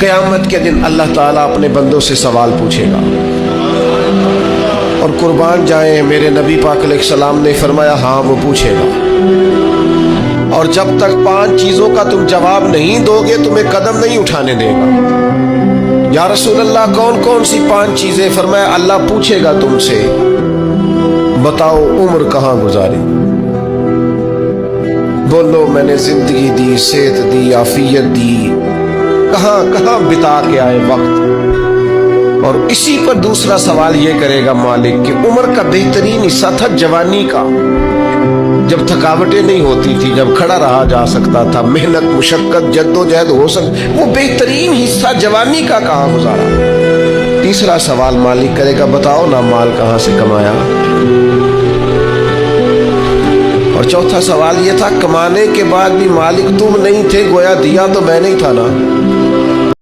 قیامت کے دن اللہ تعالیٰ اپنے بندوں سے سوال پوچھے گا، اور قربان جائیں میرے نبی پاک علیہ السلام نے فرمایا ہاں وہ پوچھے گا، اور جب تک 5 چیزوں کا تم جواب نہیں دو گے تمہیں قدم نہیں اٹھانے دے گا۔ یا رسول اللہ کون کون سی 5 چیزیں؟ فرمایا اللہ پوچھے گا تم سے بتاؤ عمر کہاں گزاری، بولو میں نے زندگی دی، صحت دی، عافیت دی، کہاں کہاں بتا کے آئے وقت۔ اور اسی پر دوسرا سوال یہ کرے گا مالک کہ عمر کا بہترین حصہ تھا جوانی کا، جب تھکاوٹیں نہیں ہوتی تھی، جب کھڑا رہا جا سکتا تھا، محنت مشقت جد و جہد ہو سکتی، وہ بہترین حصہ جوانی کا کہاں گزارا۔ تیسرا سوال مالک کرے گا بتاؤ نا مال کہاں سے کمایا۔ اور چوتھا سوال یہ تھا کمانے کے بعد بھی مالک تم نہیں تھے، گویا دیا تو میں نہیں تھا نا۔